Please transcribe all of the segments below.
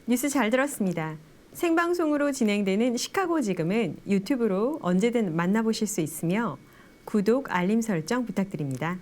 뉴스 잘 들었습니다. 생방송으로 진행되는 시카고 지금은 유튜브로 언제든 만나보실 수 있으며 구독, 알림 설정 부탁드립니다.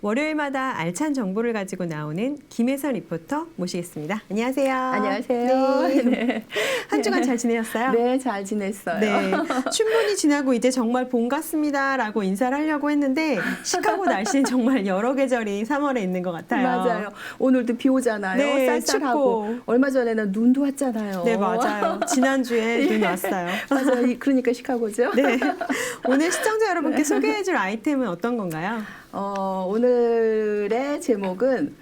월요일마다 알찬 정보를 가지고 나오는 김혜선 리포터 모시겠습니다. 안녕하세요. 안녕하세요. 네. 네. 한 주간 잘 지내셨어요? 네, 잘 지냈어요. 네. 춘분이 지나고 이제 정말 봄 같습니다라고 인사를 하려고 했는데 시카고 날씨는 정말 여러 계절이 3월에 있는 것 같아요. 맞아요. 오늘도 비 오잖아요. 네, 쌀쌀하고. 춥고. 얼마 전에는 눈도 왔잖아요. 네, 맞아요. 지난주에 눈 왔어요. 맞아요. 그러니까 시카고죠. 네. 오늘 시청자 여러분께 소개해줄 아이템은 어떤 건가요? 오늘의 제목은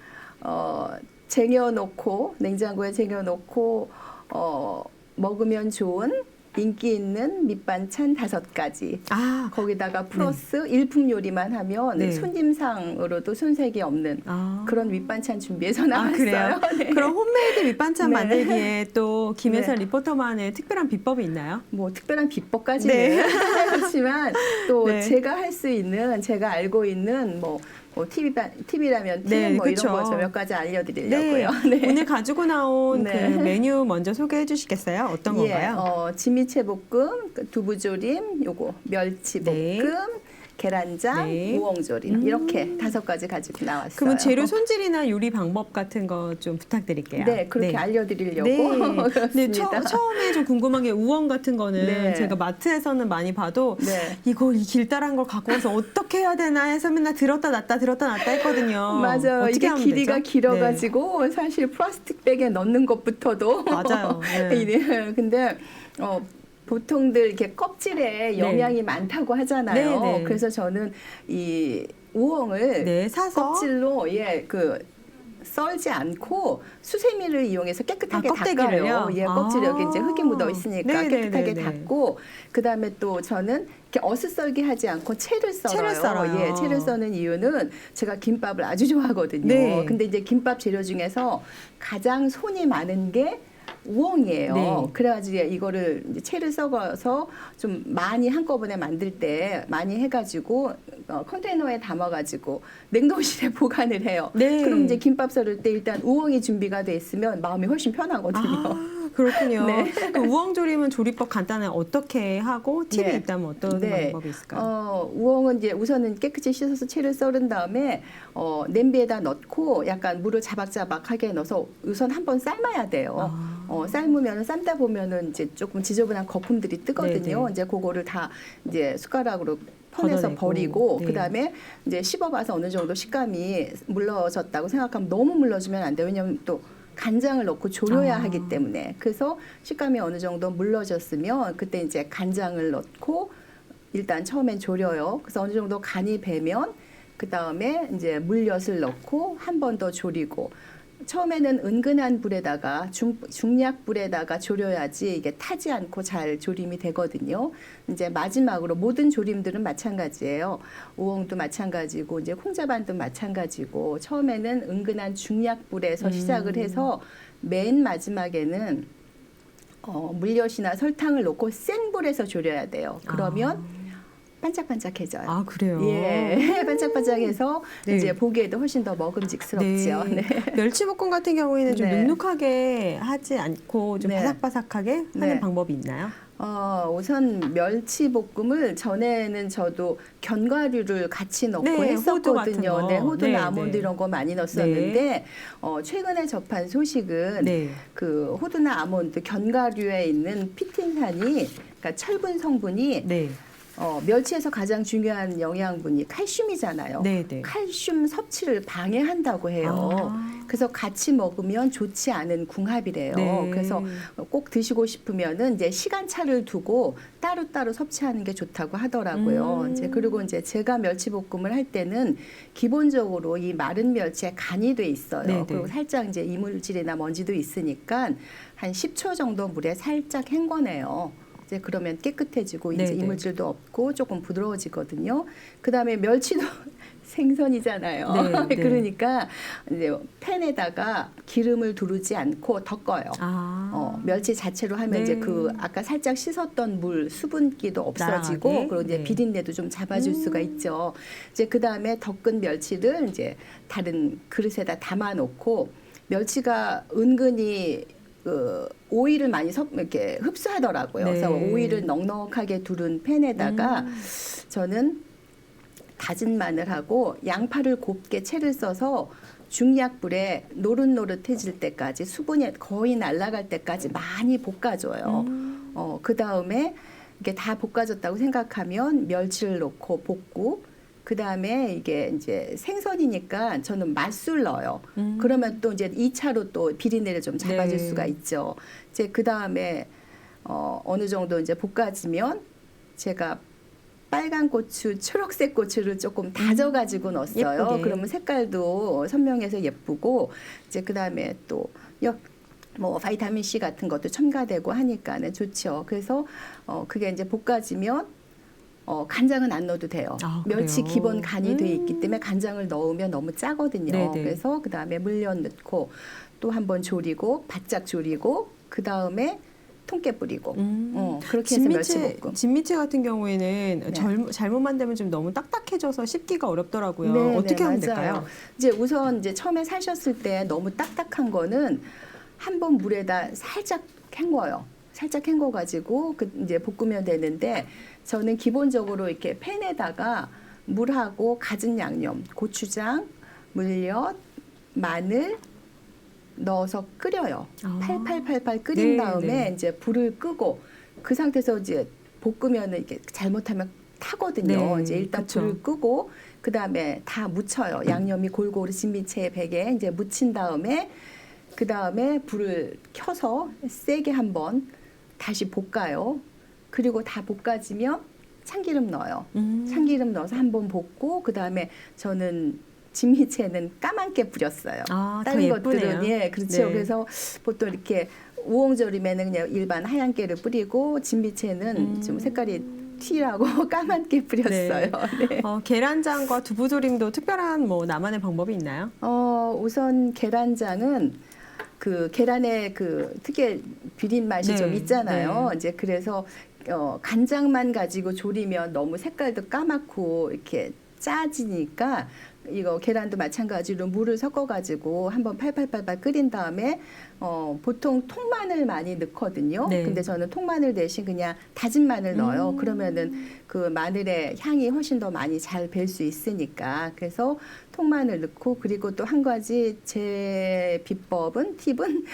쟁여놓고 냉장고에 쟁여놓고 먹으면 좋은 인기 있는 밑반찬 5가지. 아, 거기다가 플러스 일품 요리만 하면 네. 손님상으로도 손색이 없는 그런 밑반찬 준비해서 나왔어요. 그래요? 네. 그럼 홈메이드 밑반찬 네. 만들기에 또 김혜선 네. 리포터만의 특별한 비법이 있나요? 뭐 특별한 비법까지는 네. 그렇지만 또 네. 제가 할 수 있는 제가 알고 있는 뭐 TV라면 팀 네, 뭐 그쵸. 이런 거 몇 가지 알려드리려고요. 네. 오늘 가지고 나온 네. 그 메뉴 먼저 소개해 주시겠어요? 어떤 건가요? 진미채볶음, 두부조림, 요거 멸치볶음, 네. 계란장, 네. 우엉조림 이렇게 5가지 가지고 나왔어요. 그러면 재료 손질이나 요리 방법 같은 거 좀 부탁드릴게요. 네, 그렇게 알려드리려고 네. 근데 그렇습니다. 처음에 좀 궁금한 게 우엉 같은 거는 네. 제가 마트에서는 많이 봐도 네. 이걸 이 길다란 걸 갖고 와서 어떻게 해야 되나 해서 맨날 들었다 놨다 했거든요. 맞아요. 어떻게 이게 하면 길이가 되죠? 길어가지고 사실 플라스틱 백에 넣는 것부터도 맞아요. 네. 네. 근데 보통들 이렇게 껍질에 영양이 많다고 하잖아요. 네, 네. 그래서 저는 이 우엉을 네, 사서 껍질로 썰지 않고 수세미를 이용해서 깨끗하게 껍데기를요? 닦아요. 껍질 여기 이제 흙이 묻어 있으니까 네, 깨끗하게 네, 네. 닦고 그다음에 또 저는 이렇게 어슷썰기 하지 않고 채를 썰어요. 채를 썰어요. 채를 써는 이유는 제가 김밥을 아주 좋아하거든요. 네. 근데 이제 김밥 재료 중에서 가장 손이 많은 게 우엉이에요. 네. 그래가지고 이거를 이제 채를 썩어서 좀 많이 한꺼번에 만들 때 많이 해가지고 컨테이너에 담아가지고 냉동실에 보관을 해요. 네. 그럼 이제 김밥 썰을 때 일단 우엉이 준비가 돼 있으면 마음이 훨씬 편하거든요. 아, 그렇군요. 네. 그 우엉조림은 조리법 간단해 어떻게 하고 팁이 네. 있다면 어떤 네. 방법이 있을까요? 우엉은 이제 우선은 깨끗이 씻어서 채를 썰은 다음에 냄비에다 넣고 약간 물을 자박자박하게 넣어서 우선 한번 삶아야 돼요. 삶으면 삶다 보면은 이제 조금 지저분한 거품들이 뜨거든요. 네네. 이제 그거를 다 이제 숟가락으로 퍼내서 걷어내고. 버리고 네. 그다음에 이제 씹어봐서 어느 정도 식감이 물러졌다고 생각하면 너무 물러주면 안 돼요. 왜냐하면 또 간장을 넣고 졸여야 하기 때문에 그래서 식감이 어느 정도 물러졌으면 그때 이제 간장을 넣고 일단 처음엔 졸여요. 그래서 어느 정도 간이 배면 그 다음에 이제 물엿을 넣고 한 번 더 졸이고 처음에는 은근한 불에다가 중약 불에다가 졸여야지 이게 타지 않고 잘 조림이 되거든요. 이제 마지막으로 모든 조림들은 마찬가지예요. 우엉도 마찬가지고 이제 콩자반도 마찬가지고 처음에는 은근한 중약 불에서 시작을 해서 맨 마지막에는 물엿이나 설탕을 넣고 센 불에서 졸여야 돼요. 그러면 반짝반짝해져요. 아, 그래요? 예, 반짝반짝해서 네. 이제 보기에도 훨씬 더 먹음직스럽죠. 네. 네. 멸치볶음 같은 경우에는 좀 네. 눅눅하게 하지 않고 좀 네. 바삭바삭하게 하는 네. 방법이 있나요? 우선 멸치볶음을 전에는 저도 견과류를 같이 넣고 네, 호두 같은 했었거든요. 거. 네, 호두나 네, 아몬드 네. 이런 거 많이 넣었었는데 최근에 접한 소식은 네. 그 호두나 아몬드 견과류에 있는 피틴산이 그러니까 철분 성분이 네. 멸치에서 가장 중요한 영양분이 칼슘이잖아요. 네, 네. 칼슘 섭취를 방해한다고 해요. 그래서 같이 먹으면 좋지 않은 궁합이래요. 네. 그래서 꼭 드시고 싶으면은 이제 시간차를 두고 따로따로 섭취하는 게 좋다고 하더라고요. 이제 그리고 이제 제가 멸치볶음을 할 때는 기본적으로 이 마른 멸치에 간이 돼 있어요. 네, 네. 그리고 살짝 이제 이물질이나 먼지도 있으니까 한 10초 정도 물에 살짝 헹궈내요. 이제 그러면 깨끗해지고 이제 네네. 이물질도 없고 조금 부드러워지거든요. 그다음에 멸치도 생선이잖아요. 네, 네. 그러니까 이제 팬에다가 기름을 두르지 않고 덮어요. 멸치 자체로 하면 네. 이제 그 아까 살짝 씻었던 물 수분기도 없어지고 나라하게? 그리고 이제 네. 비린내도 좀 잡아줄 수가 있죠. 이제 그 다음에 덮은 멸치를 이제 다른 그릇에다 담아놓고 멸치가 은근히 그 오일을 많이 이렇게 흡수하더라고요. 네. 그래서 오일을 넉넉하게 두른 팬에다가 저는 다진 마늘하고 양파를 곱게 채를 써서 중약불에 노릇노릇해질 때까지 수분이 거의 날아갈 때까지 많이 볶아줘요. 그 다음에 이게 다 볶아졌다고 생각하면 멸치를 넣고 볶고 그 다음에 이게 이제 생선이니까 저는 맛술 넣어요. 그러면 또 이제 2차로 또 비린내를 좀 잡아줄 네. 수가 있죠. 이제 그 다음에 어느 정도 이제 볶아지면 제가 빨간 고추, 초록색 고추를 조금 다져가지고 넣었어요. 예쁘게. 그러면 색깔도 선명해서 예쁘고 이제 그 다음에 또 뭐 바이타민 C 같은 것도 첨가되고 하니까는 좋죠. 그래서 그게 이제 볶아지면 간장은 안 넣어도 돼요. 아, 멸치 그래요? 기본 간이 돼 있기 때문에 간장을 넣으면 너무 짜거든요. 네네. 그래서 그 다음에 물엿 넣고 또 한번 졸이고 바짝 졸이고 그 다음에 통깨 뿌리고 그렇게 해서 멸치볶음. 진미채 같은 경우에는 네. 잘못 만들면 좀 너무 딱딱해져서 씹기가 어렵더라고요. 네, 어떻게 네, 하면 맞아요. 될까요? 이제 우선 이제 처음에 사셨을 때 너무 딱딱한 거는 한번 물에다 살짝 헹궈요. 살짝 헹궈가지고 이제 볶으면 되는데 저는 기본적으로 이렇게 팬에다가 물하고 갖은 양념, 고추장, 물엿, 마늘 넣어서 끓여요. 아. 팔팔팔팔 끓인 네, 다음에 네. 이제 불을 끄고 그 상태에서 이제 볶으면은 이게 잘못하면 타거든요. 네, 이제 일단 그쵸. 불을 끄고 그 다음에 다 묻혀요. 양념이 골고루 진미채 베개 이제 묻힌 다음에 그 다음에 불을 켜서 세게 한번 다시 볶아요. 그리고 다 볶아지면 참기름 넣어요. 참기름 넣어서 한번 볶고 그 다음에 저는 진미채는 까맣게 뿌렸어요. 아, 더 다른 예쁘네요. 것들은 예 그렇죠. 네. 그래서 보통 이렇게 우엉절임에는 그냥 일반 하얀깨를 뿌리고 진미채는 좀 색깔이 튀라고 까맣게 뿌렸어요. 네. 계란장과 두부조림도 특별한 뭐 나만의 방법이 있나요? 우선 계란장은 그 계란의 그 특유의 비린 맛이 네, 좀 있잖아요. 네. 이제 그래서 간장만 가지고 조리면 너무 색깔도 까맣고 이렇게 짜지니까 이거 계란도 마찬가지로 물을 섞어가지고 한번 팔팔팔팔 끓인 다음에 보통 통마늘 많이 넣거든요. 네. 근데 저는 통마늘 대신 그냥 다진 마늘 넣어요. 그러면은 그 마늘의 향이 훨씬 더 많이 잘 뵐 수 있으니까. 그래서 통마늘 넣고 그리고 또 한 가지 제 비법은 팁은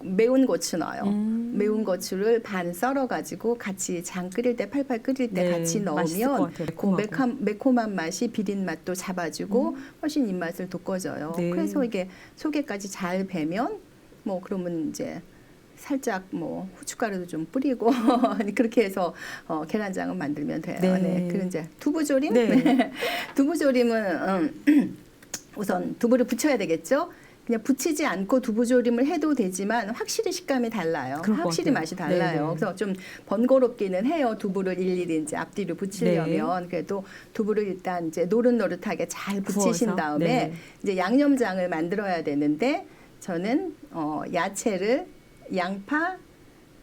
매운 고추 넣어요. 매운 고추를 반 썰어가지고 같이 장 끓일 때 팔팔 끓일 때 네, 같이 맛있을 것 넣으면 같아요. 그 매콤하고. 매콤한 맛이 비린 맛도 잡아주고 훨씬 입맛을 돋궈줘요. 네. 그래서 이게 속에까지 잘 배면 뭐 그러면 이제 살짝 뭐 후춧가루도 좀 뿌리고 그렇게 해서 계란장은 만들면 돼요. 네. 네. 그리고 이제 두부조림. 네. 두부조림은 우선 두부를 부쳐야 되겠죠. 그냥 부치지 않고 두부조림을 해도 되지만 확실히 식감이 달라요. 그럴 것 확실히 같아요. 맛이 달라요. 네네. 그래서 좀 번거롭기는 해요. 두부를 일일이 이제 앞뒤로 부치려면. 그래도 두부를 일단 이제 노릇노릇하게 잘 부치신 구워서? 다음에 네. 이제 양념장을 만들어야 되는데 저는 야채를 양파,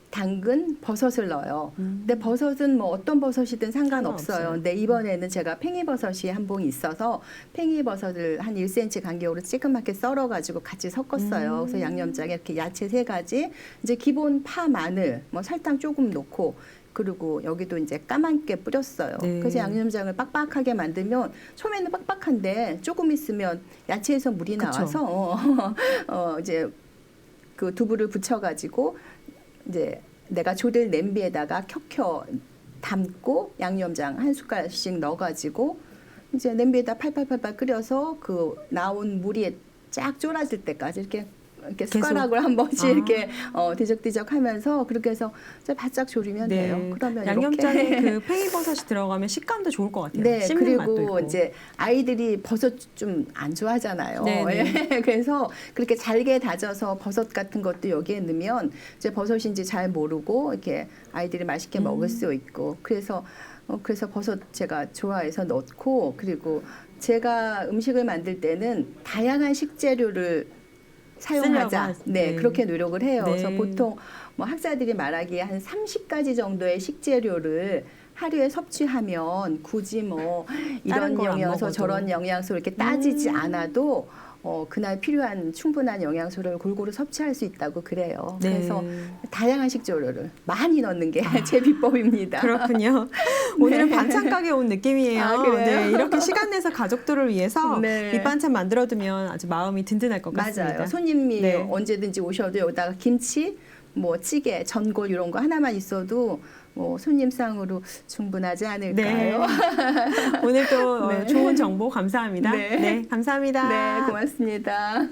당근, 버섯을 넣어요. 근데 버섯은 뭐 어떤 버섯이든 상관없어요. 상관없어요. 근데 이번에는 제가 팽이버섯이 한 봉 있어서 팽이버섯을 한 1cm 간격으로 찌그맣게 썰어가지고 같이 섞었어요. 그래서 양념장에 이렇게 야채 3가지, 이제 기본 파, 마늘, 뭐 설탕 조금 넣고 그리고 여기도 이제 까맣게 뿌렸어요. 네. 그래서 양념장을 빡빡하게 만들면 처음에는 빡빡한데 조금 있으면 야채에서 물이 그쵸. 나와서 이제 그 두부를 부쳐가지고 이제 내가 조릴 냄비에다가 켜켜 담고 양념장 한 숟갈씩 넣어가지고 이제 냄비에다 팔팔팔팔 끓여서 그 나온 물이 쫙 쫄아질 때까지 이렇게 계속? 숟가락으로 한 번씩 아. 이렇게 뒤적뒤적하면서 그렇게 해서 이제 바짝 졸이면 돼요. 그러면 양념장에 이렇게 그 팽이버섯이 들어가면 식감도 좋을 것 같아요. 네, 씹는 맛도 그리고 있고. 이제 아이들이 버섯 좀 안 좋아하잖아요. 네네. 예, 그래서 그렇게 잘게 다져서 버섯 같은 것도 여기에 넣으면 이제 버섯인지 잘 모르고 이렇게 아이들이 맛있게 먹을 수 있고 그래서 버섯 제가 좋아해서 넣고 그리고 제가 음식을 만들 때는 다양한 식재료를 사용하자. 쓰려고 네, 네. 그렇게 노력을 해요. 네. 그래서 보통 뭐 학자들이 말하기에 한 30가지 정도의 식재료를 하루에 섭취하면 굳이 뭐 다른 이런 걸안 영양소 먹어도. 저런 영양소 이렇게 따지지 않아도 그날 필요한 충분한 영양소를 골고루 섭취할 수 있다고 그래요. 네. 그래서 다양한 식재료를 많이 넣는 게 제 비법입니다. 그렇군요. 오늘은 반찬 가게 온 느낌이에요. 아, 그래요? 네, 이렇게 시간 내서 가족들을 위해서 네. 밑반찬 만들어두면 아주 마음이 든든할 것 같습니다. 맞아요. 손님이 네. 언제든지 오셔도 여기다가 김치, 뭐 찌개, 전골 이런 거 하나만 있어도 뭐 손님상으로 충분하지 않을까요? 오늘 또 네. 좋은 정보 감사합니다. 네. 네, 감사합니다. 네, 고맙습니다.